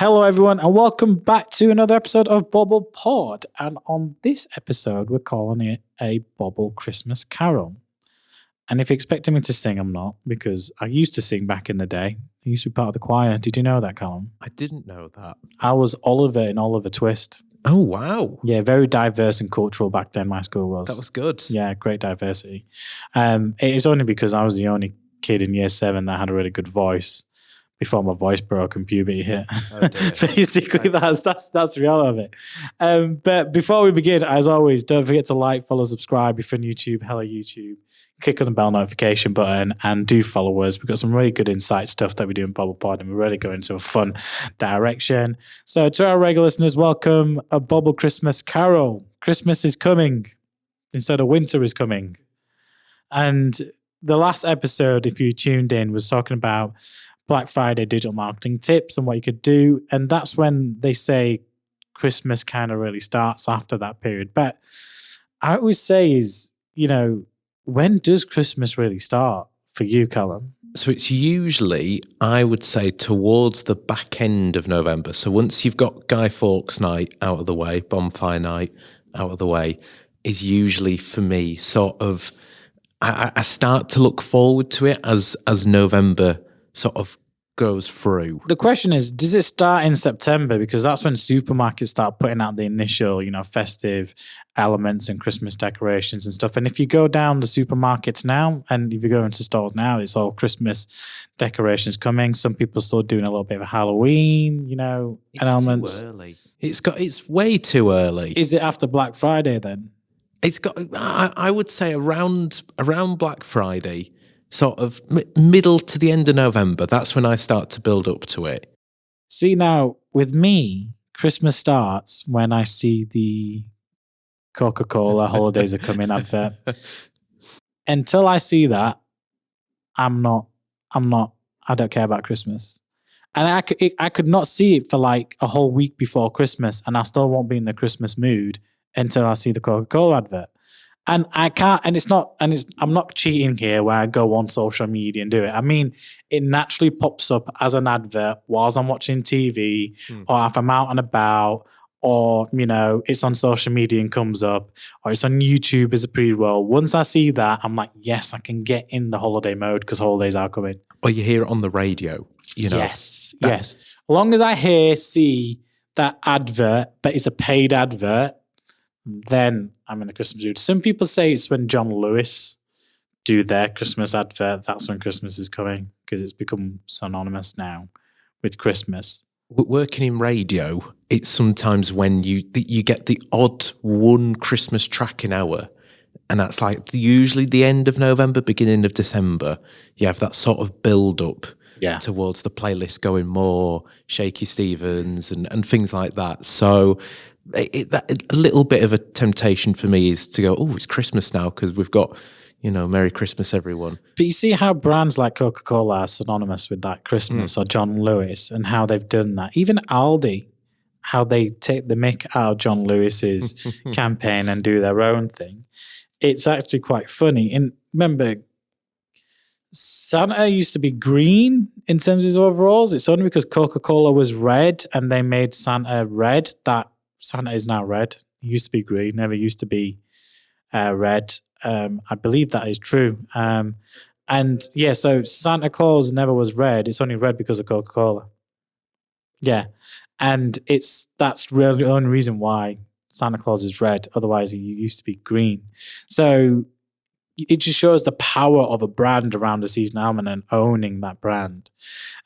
Hello, everyone, and welcome back to another episode of Bobble Pod. And on this episode, we're calling it a Bobble Christmas Carol. And if you're expecting me to sing, I'm not, because I used to sing back in the day. I used to be part of the choir. Did you know that, Callum? I didn't know that. I was Oliver in Oliver Twist. Oh, wow. Yeah, very diverse and cultural back then, my school was. That was good. Yeah, great diversity. It is only because I was the only kid in year 7 that had a really good voice before my voice broke and puberty hit. Oh, dear. Basically, that's the reality of it. But before we begin, as always, don't forget to like, follow, subscribe if you're on YouTube. Hello, YouTube. Click on the bell notification button and do follow us. We've got some really good insight stuff that we do in Bobble Pod, and we're really going into a fun direction. So to our regular listeners, welcome a Bobble Christmas Carol. Christmas is coming instead of winter is coming. And the last episode, if you tuned in, was talking about Black Friday digital marketing tips and what you could do. And that's when they say Christmas kind of really starts after that period. But I always say is, when does Christmas really start for you, Callum? So it's usually, I would say, towards the back end of November. So once you've got Guy Fawkes night out of the way, bonfire night out of the way, is usually for me sort of, I start to look forward to it as November sort of goes through. The question is, does it start in September? Because that's when supermarkets start putting out the initial, festive elements and Christmas decorations and stuff. And if you go down the supermarkets now, and if you go into stores now, it's all Christmas decorations coming. Some people are still doing a little bit of Halloween, elements. Too early. It's way too early. Is it after Black Friday then? It's got, I would say around Black Friday, sort of middle to the end of November, that's when I start to build up to it. See, now, with me, Christmas starts when I see the Coca-Cola holidays are coming advert. Until I see that, I don't care about Christmas. And I could not see it for like a whole week before Christmas, and I still won't be in the Christmas mood until I see the Coca-Cola advert. And I can't, I'm not cheating here where I go on social media and do it. I mean, it naturally pops up as an advert whilst I'm watching TV or if I'm out and about, or, it's on social media and comes up, or it's on YouTube as a pre-roll. Once I see that, I'm like, yes, I can get in the holiday mode because holidays are coming. Or you hear it on the radio, Yes. As long as I see that advert, but it's a paid advert, then I'm in the Christmas mood. Some people say it's when John Lewis do their Christmas advert, that's when Christmas is coming, because it's become synonymous now with Christmas. Working in radio, it's sometimes when you get the odd one Christmas tracking hour, and that's like usually the end of November, beginning of December. You have that sort of build-up towards the playlist going more Shaky Stevens and things like that. So a little bit of a temptation for me is to go, oh, it's Christmas now because we've got, Merry Christmas, everyone. But you see how brands like Coca-Cola are synonymous with that Christmas or John Lewis and how they've done that. Even Aldi, how they take the mick out of John Lewis's campaign and do their own thing. It's actually quite funny. And remember, Santa used to be green in terms of his overalls. It's only because Coca-Cola was red and they made Santa red that Santa is now red. He used to be green, never used to be red. I believe that is true. So Santa Claus never was red. It's only red because of Coca-Cola. Yeah. And that's really the only reason why Santa Claus is red. Otherwise, he used to be green. So it just shows the power of a brand around a seasonal element and owning that brand.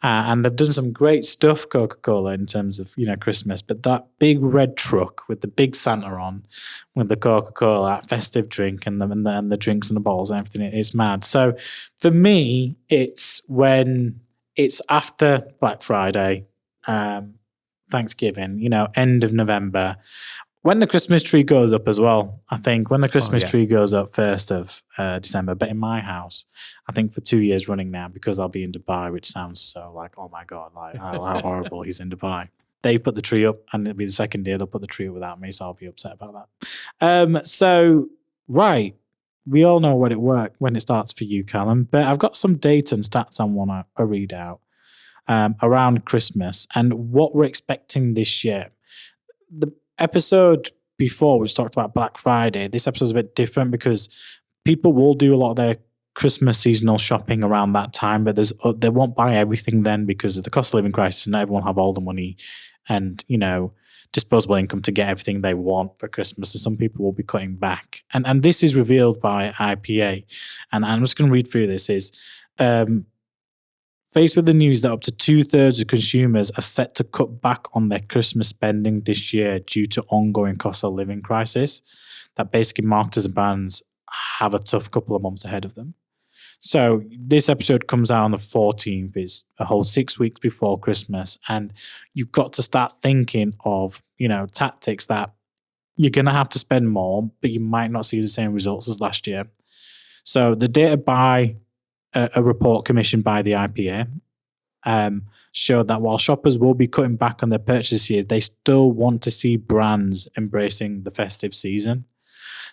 And they've done some great stuff, Coca-Cola, in terms of, Christmas. But that big red truck with the big Santa on, with the Coca-Cola, that festive drink and the drinks and the bottles and everything, it's mad. So for me, it's when it's after Black Friday, Thanksgiving, end of November. When the Christmas tree goes up as well, I think when the Christmas tree goes up 1st of December, but in my house, I think for 2 years running now, because I'll be in Dubai, which sounds so like, oh my God, like how horrible he's in Dubai. They put the tree up and it'll be the second day they'll put the tree up without me, so I'll be upset about that. Right, we all know when it starts for you, Callum, but I've got some data and stats I want to read out. around Christmas and what we're expecting this year. The episode before, which talked about Black Friday, this episode's a bit different because people will do a lot of their Christmas seasonal shopping around that time, but they won't buy everything then because of the cost of living crisis and not everyone have all the money and, disposable income to get everything they want for Christmas. So some people will be cutting back. And this is revealed by IPA. And I'm just going to read through this is, faced with the news that up to 2/3 of consumers are set to cut back on their Christmas spending this year due to ongoing cost of living crisis, that basically marketers and brands have a tough couple of months ahead of them. So this episode comes out on the 14th. It's a whole 6 weeks before Christmas. And you've got to start thinking of, tactics that you're going to have to spend more, but you might not see the same results as last year. So the data by a report commissioned by the IPA showed that while shoppers will be cutting back on their purchases here, they still want to see brands embracing the festive season.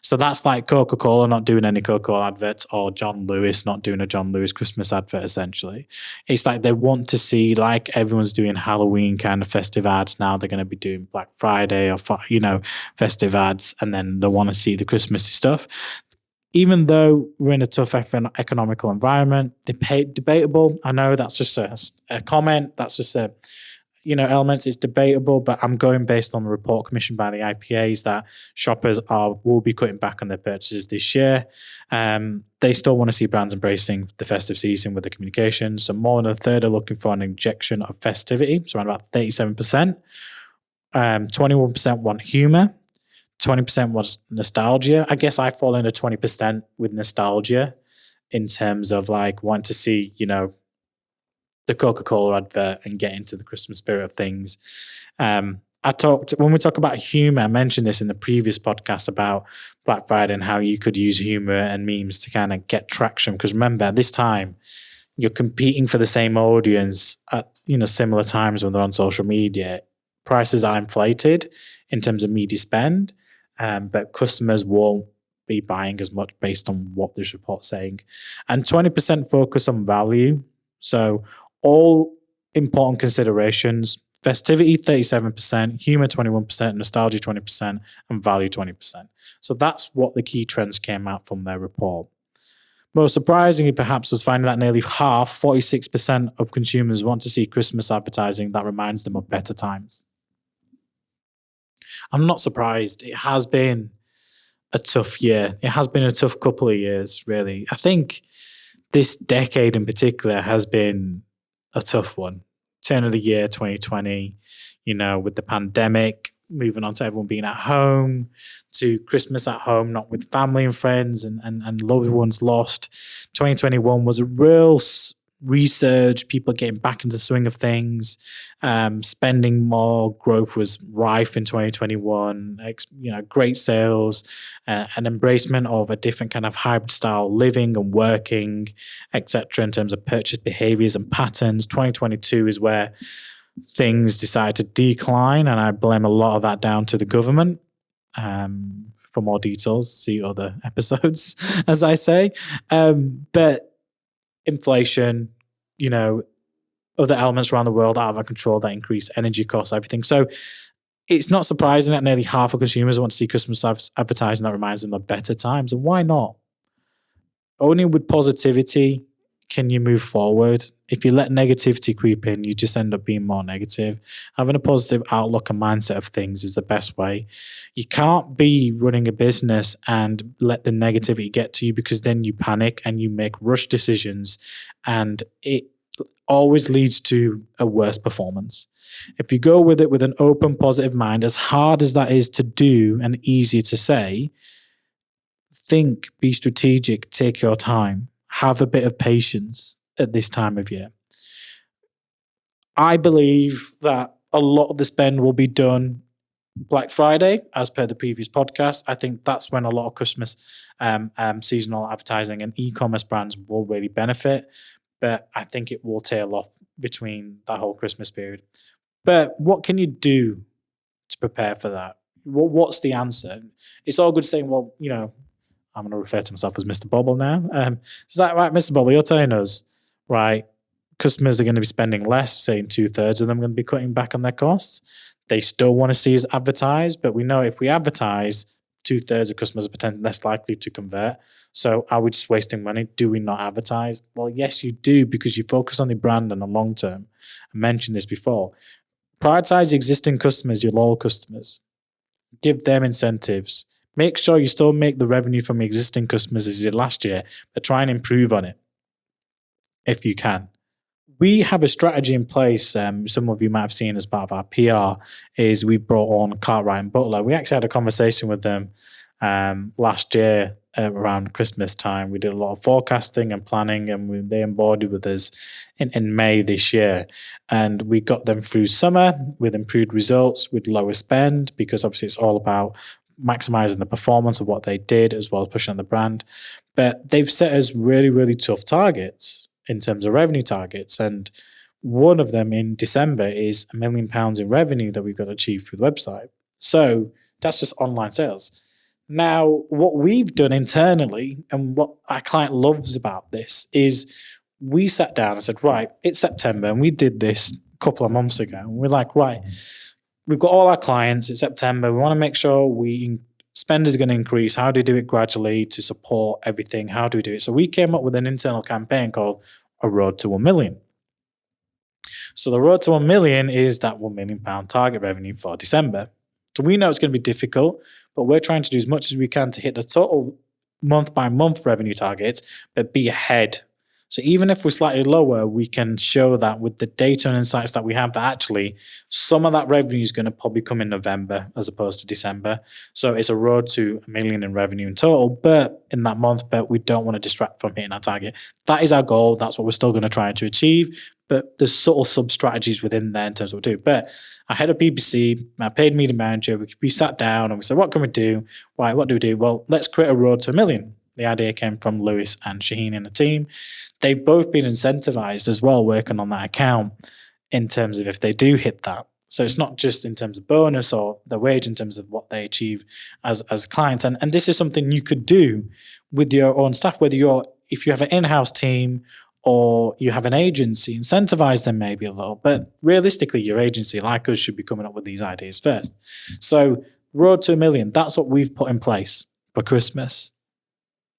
So that's like Coca-Cola not doing any Coca-Cola adverts or John Lewis not doing a John Lewis Christmas advert, essentially. It's like they want to see, like everyone's doing Halloween kind of festive ads now, they're going to be doing Black Friday or, festive ads, and then they want to see the Christmassy stuff. Even though we're in a tough economical environment, debatable. I know that's just a comment. That's just elements. It's debatable, but I'm going based on the report commissioned by the IPAs that shoppers will be cutting back on their purchases this year. They still want to see brands embracing the festive season with the communication. So more than a third are looking for an injection of festivity. So around about 37%. 21% want humor. 20% was nostalgia. I guess I fall into 20% with nostalgia in terms of like wanting to see, the Coca-Cola advert and get into the Christmas spirit of things. When we talk about humor, I mentioned this in the previous podcast about Black Friday and how you could use humor and memes to kind of get traction. Because remember, at this time, you're competing for the same audience at, similar times when they're on social media. Prices are inflated in terms of media spend. But customers won't be buying as much based on what this report's saying. And 20% focus on value. So all important considerations: festivity 37%, humor 21%, nostalgia 20%, and value 20%. So that's what the key trends came out from their report. Most surprisingly, perhaps, was finding that nearly half, 46% of consumers want to see Christmas advertising that reminds them of better times. I'm not surprised. It has been a tough year. It has been a tough couple of years, really. I think this decade in particular has been a tough one. Turn of the year 2020, with the pandemic, moving on to everyone being at home, to Christmas at home, not with family and friends and loved ones lost. 2021 was a real resurge, people getting back into the swing of things, spending more. Growth was rife in 2021. Great sales, an embracement of a different kind of hybrid style living and working, etc. in terms of purchase behaviors and patterns. 2022 is where things decided to decline, and I blame a lot of that down to the government. For more details, see other episodes, as I say. But inflation, other elements around the world out of our control that increase energy costs, everything. So it's not surprising that nearly half of consumers want to see Christmas advertising that reminds them of better times. And why not? Only with positivity can you move forward. If you let negativity creep in, you just end up being more negative. Having a positive outlook and mindset of things is the best way. You can't be running a business and let the negativity get to you, because then you panic and you make rush decisions, and it always leads to a worse performance. If you go with it with an open, positive mind, as hard as that is to do and easier to say, think, be strategic, take your time. Have a bit of patience at this time of year. I believe that a lot of the spend will be done Black Friday, as per the previous podcast. I think that's when a lot of Christmas seasonal advertising and e-commerce brands will really benefit. But I think it will tail off between that whole Christmas period. But what can you do to prepare for that? What's the answer? It's all good saying, well, I'm going to refer to myself as Mr. Bobble now. Is that right, Mr. Bobble? You're telling us, right, customers are going to be spending less, saying 2/3 of them are going to be cutting back on their costs. They still want to see us advertise, but we know if we advertise, 2/3 of customers are potentially less likely to convert. So are we just wasting money? Do we not advertise? Well, yes, you do, because you focus on the brand and the long term. I mentioned this before. Prioritize existing customers, your loyal customers. Give them incentives. Make sure you still make the revenue from existing customers as you did last year, but try and improve on it if you can. We have a strategy in place. Some of you might have seen as part of our PR is we've brought on Cartwright and Butler. We actually had a conversation with them last year around Christmas time. We did a lot of forecasting and planning, and they onboarded with us in May this year. And we got them through summer with improved results, with lower spend, because obviously it's all about maximizing the performance of what they did as well as pushing on the brand. But they've set us really, really tough targets in terms of revenue targets. And one of them in December is £1 million in revenue that we've got to achieve through the website. So that's just online sales. Now, what we've done internally and what our client loves about this is we sat down and said, right, it's September, and we did this a couple of months ago. And we're like, right, we've got all our clients, it's September, we want to make sure spend is going to increase. How do we do it gradually to support everything? How do we do it? So we came up with an internal campaign called A Road to 1 Million. So the Road to 1 Million is that £1 million target revenue for December. So we know it's going to be difficult, but we're trying to do as much as we can to hit the total month by month revenue targets, but be ahead. So even if we're slightly lower, we can show that with the data and insights that we have, that actually some of that revenue is going to probably come in November as opposed to December. So it's a road to £1 million in revenue in total, but in that month, but we don't want to distract from hitting our target. That is our goal. That's what we're still going to try to achieve. But there's subtle sub-strategies within there in terms of what we do. But I had a PPC, my paid media manager, we sat down and we said, what can we do? Right, what do we do? Well, let's create a road to 1 million. The idea came from Lewis and Shaheen in the team. They've both been incentivized as well, working on that account in terms of if they do hit that. So it's not just in terms of bonus or the wage, in terms of what they achieve as clients. And this is something you could do with your own staff, whether if you have an in-house team or you have an agency, incentivize them maybe a little. But realistically, your agency, like us, should be coming up with these ideas first. So Road to 1 million, that's what we've put in place for Christmas.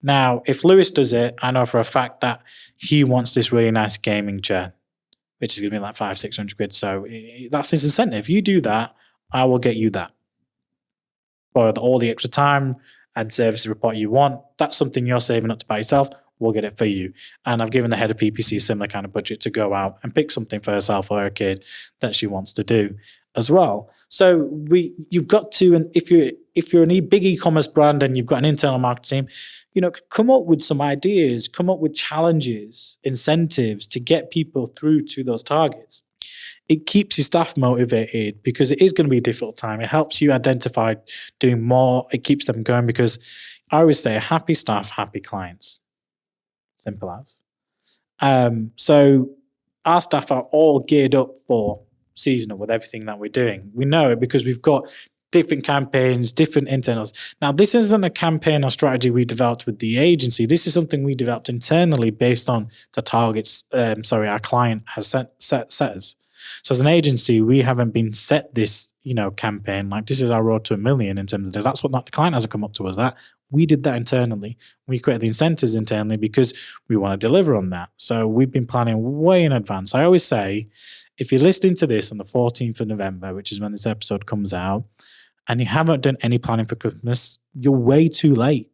Now, if Lewis does it, I know for a fact that he wants this really nice gaming chair, which is going to be like 500-600 quid. So that's his incentive. You do that, I will get you that. Or all the extra time and service report you want, that's something you're saving up to buy yourself. We'll get it for you. And I've given the head of PPC a similar kind of budget to go out and pick something for herself or her kid that she wants to do as well. So you've got to, and if you're a big e-commerce brand and you've got an internal marketing team, come up with some ideas, come up with challenges, incentives to get people through to those targets. It keeps your staff motivated because it is going to be a difficult time. It helps you identify doing more. It keeps them going because I always say happy staff, happy clients. Simple as. So our staff are all geared up for seasonal with everything that we're doing. We know it because we've got different campaigns, different internals. Now, this isn't a campaign or strategy we developed with the agency. This is something we developed internally based on the targets our client has set us. So as an agency, we haven't been set this, campaign. Like this is our road to 1 million in terms of that's what the client hasn't come up to us that. We did that internally. We created the incentives internally because we want to deliver on that. So we've been planning way in advance. I always say, if you're listening to this on the 14th of November, which is when this episode comes out, and you haven't done any planning for Christmas, you're way too late.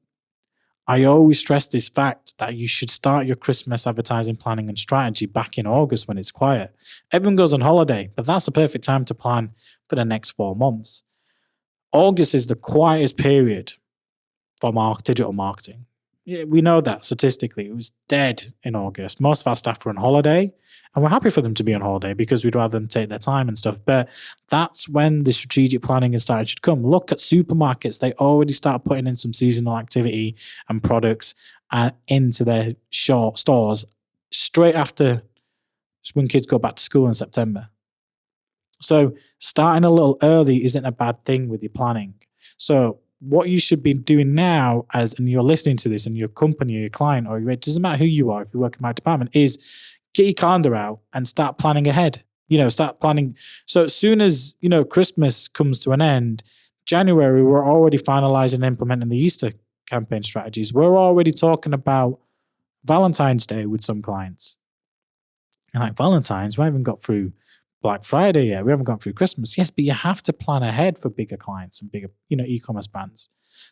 I always stress this fact that you should start your Christmas advertising planning and strategy back in August when it's quiet. Everyone goes on holiday, but that's the perfect time to plan for the next 4 months. August is the quietest period for digital marketing. Yeah, we know that statistically. It was dead in August. Most of our staff were on holiday, and we're happy for them to be on holiday because we'd rather them take their time and stuff. But that's when the strategic planning and strategy should come. Look at supermarkets. They already start putting in some seasonal activity and products into their stores straight after when kids go back to school in September. So starting a little early isn't a bad thing with your planning. So what you should be doing now, and you're listening to this, and your company, or your client, or it doesn't matter who you are, if you work in my department, is get your calendar out and start planning ahead. Start planning. So as soon as, Christmas comes to an end, January, we're already finalizing and implementing the Easter campaign strategies. We're already talking about Valentine's Day with some clients. And like Valentine's, we haven't got through Black Friday yet. We haven't gone through Christmas. Yes, but you have to plan ahead for bigger clients and bigger, e-commerce brands.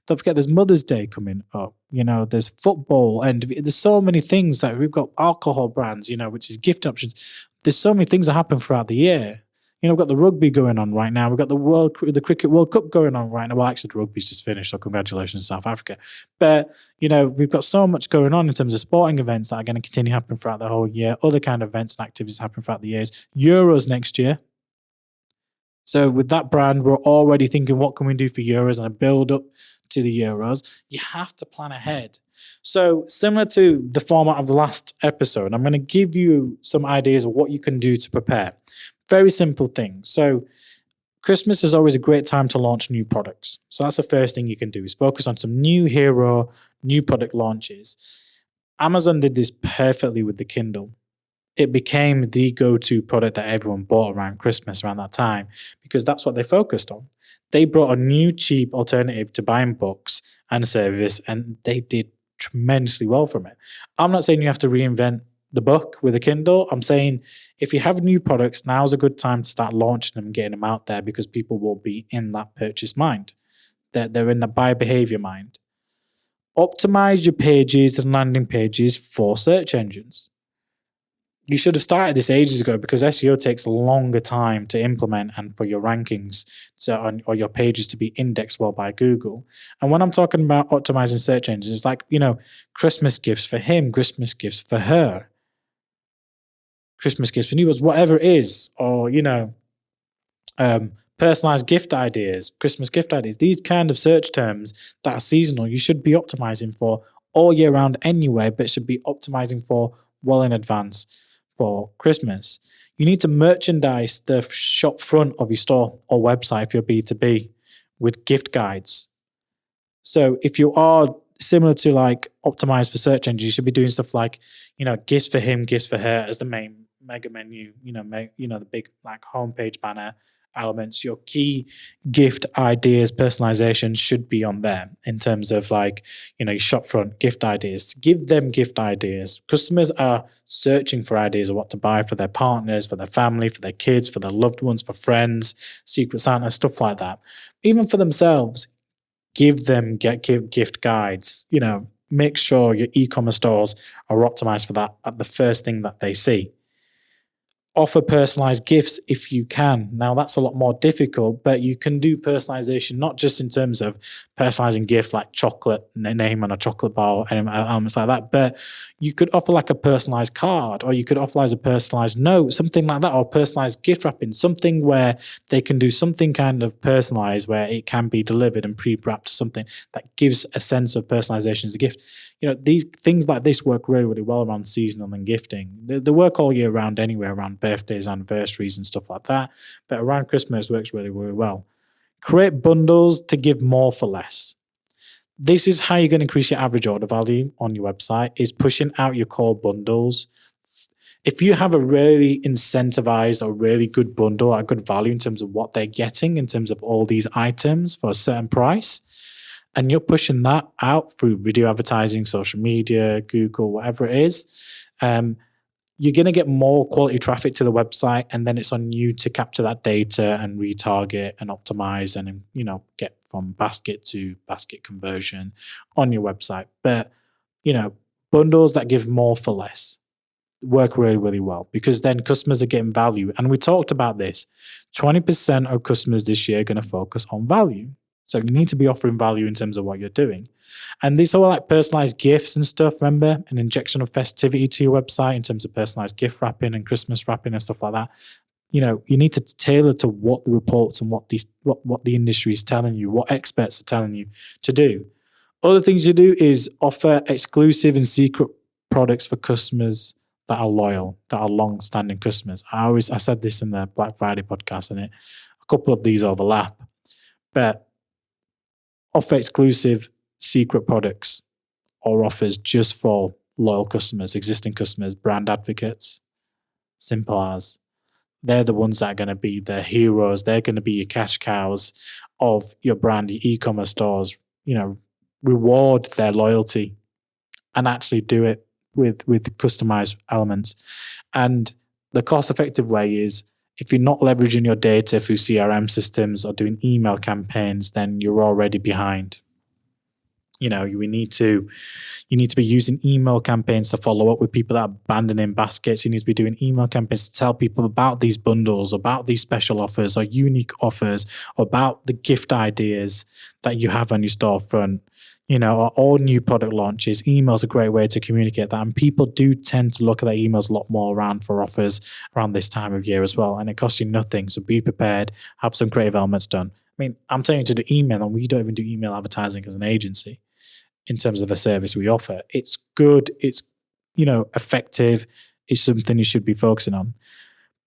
Don't forget there's Mother's Day coming up. There's football and there's so many things that we've got alcohol brands, which is gift options. There's so many things that happen throughout the year. We've got the rugby going on right now. We've got the Cricket World Cup going on right now. Well, actually, the rugby's just finished, so congratulations, South Africa. But, we've got so much going on in terms of sporting events that are going to continue happening throughout the whole year. Other kind of events and activities happen throughout the years. Euros next year. So with that brand, we're already thinking, what can we do for Euros and a build up to the Euros? You have to plan ahead. So similar to the format of the last episode, I'm going to give you some ideas of what you can do to prepare. Very simple things. So Christmas is always a great time to launch new products. So that's the first thing you can do is focus on some new hero, new product launches. Amazon did this perfectly with the Kindle. It became the go-to product that everyone bought around Christmas, around that time, because that's what they focused on. They brought a new cheap alternative to buying books and a service, and they did tremendously well from it. I'm not saying you have to reinvent the book with a Kindle. I'm saying if you have new products, now's a good time to start launching them and getting them out there because people will be in that purchase mind. They're in the buy behavior mind. Optimize your pages and landing pages for search engines. You should have started this ages ago because SEO takes a longer time to implement and for your rankings or your pages to be indexed well by Google. And when I'm talking about optimizing search engines, it's like, Christmas gifts for him, Christmas gifts for her, Christmas gifts for neighbors, whatever it is, or, personalized gift ideas, Christmas gift ideas, these kind of search terms that are seasonal, you should be optimizing for all year round anyway, but should be optimizing for well in advance for Christmas. You need to merchandise the shop front of your store or website if you're B2B with gift guides. So if you are similar to like optimized for search engines, you should be doing stuff like, gifts for him, gifts for her as the main mega menu, the big like homepage banner elements. Your key gift ideas, personalization should be on there in terms of like, your shop front gift ideas. Give them gift ideas. Customers are searching for ideas of what to buy for their partners, for their family, for their kids, for their loved ones, for friends, Secret Santa, stuff like that. Even for themselves, give them gift guides. Make sure your e-commerce stores are optimized for that at the first thing that they see. Offer personalized gifts if you can. Now, that's a lot more difficult, but you can do personalization, not just in terms of personalizing gifts like chocolate, name on a chocolate bar, and elements like that, but you could offer like a personalized card, or you could offer a personalized note, something like that, or personalized gift wrapping, something where they can do something kind of personalized where it can be delivered and pre-wrapped to something that gives a sense of personalization as a gift. These things like this work really, really well around seasonal and gifting. They work all year round anyway, around birthdays, anniversaries, and stuff like that. But around Christmas works really, really well. Create bundles to give more for less. This is how you're going to increase your average order value on your website, is pushing out your core bundles. If you have a really incentivized or really good bundle at good value in terms of what they're getting, in terms of all these items for a certain price, and you're pushing that out through video advertising, social media, Google, whatever it is, you're going to get more quality traffic to the website, and then it's on you to capture that data and retarget and optimize and, get from basket to basket conversion on your website. But, bundles that give more for less work really, really well because then customers are getting value. And we talked about this. 20% of customers this year are going to focus on value. So you need to be offering value in terms of what you're doing. And these are like personalized gifts and stuff, remember? An injection of festivity to your website in terms of personalized gift wrapping and Christmas wrapping and stuff like that. You need to tailor to what the reports and what the industry is telling you, what experts are telling you to do. Other things you do is offer exclusive and secret products for customers that are loyal, that are long-standing customers. I said this in the Black Friday podcast, and a couple of these overlap. But offer exclusive secret products or offers just for loyal customers, existing customers, brand advocates. Simple as. They're the ones that are going to be the heroes. They're going to be your cash cows of your brand, your e-commerce stores. Reward their loyalty and actually do it with customized elements. And the cost-effective way is, if you're not leveraging your data through CRM systems or doing email campaigns, then you're already behind. You need to be using email campaigns to follow up with people that are abandoning baskets. You need to be doing email campaigns to tell people about these bundles, about these special offers or unique offers, about the gift ideas that you have on your storefront. Or all new product launches. Email's a great way to communicate that. And people do tend to look at their emails a lot more around for offers around this time of year as well. And it costs you nothing. So be prepared, have some creative elements done. I mean, I'm telling you to do email, and we don't even do email advertising as an agency in terms of the service we offer. It's good. It's, effective. It's something you should be focusing on.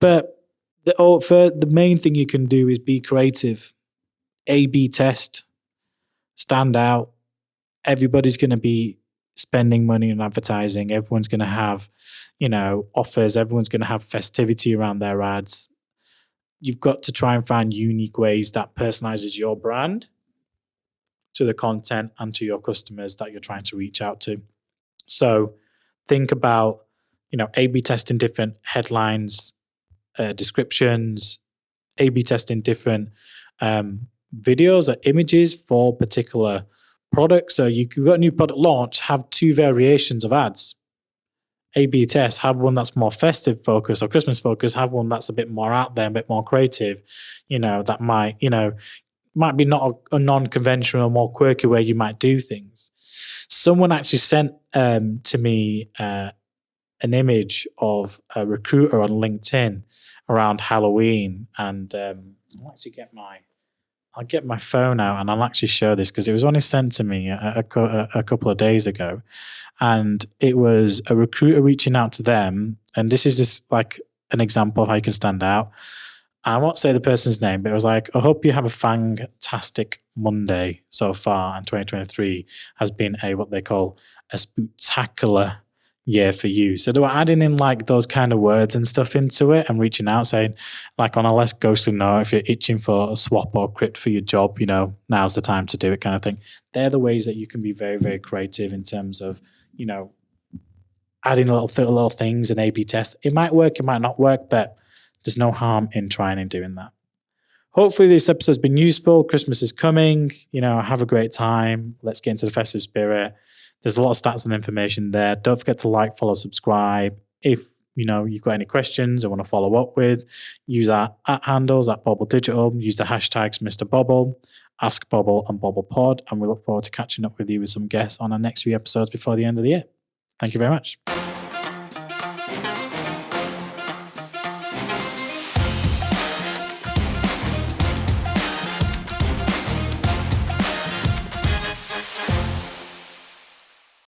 But the main thing you can do is be creative. A/B test. Stand out. Everybody's going to be spending money on advertising. Everyone's going to have, offers. Everyone's going to have festivity around their ads. You've got to try and find unique ways that personalizes your brand to the content and to your customers that you're trying to reach out to. So think about, A/B testing different headlines, descriptions, A/B testing different videos or images for particular products. So you've got a new product launch, have 2 variations of ads. A/B test, have one that's more festive focused or Christmas focused, have one that's a bit more out there, a bit more creative, that might be not a non-conventional, more quirky way you might do things. Someone actually sent to me an image of a recruiter on LinkedIn around Halloween, and I'll actually get my phone out and I'll actually show this because it was only sent to me a couple of days ago, and it was a recruiter reaching out to them, and this is just like an example of how you can stand out. I won't say the person's name, but it was like, I hope you have a fantastic Monday so far, and 2023 has been what they call a spectacular year for you. So they were adding in like those kind of words and stuff into it and reaching out, saying like, on a less ghostly note, if you're itching for a swap or crypt for your job, now's the time to do it, kind of thing. They're the ways that you can be very, very creative in terms of, adding little things and A/B test. It might work, it might not work, but there's no harm in trying and doing that. Hopefully this episode's been useful. Christmas is coming. Have a great time. Let's get into the festive spirit. There's a lot of stats and information there. Don't forget to like, follow, subscribe. If you've got any questions or want to follow up with, use our @handles at Bobble Digital. Use the hashtags Mr. Bobble, Ask Bobble, and Bobble Pod. And we look forward to catching up with you with some guests on our next few episodes before the end of the year. Thank you very much.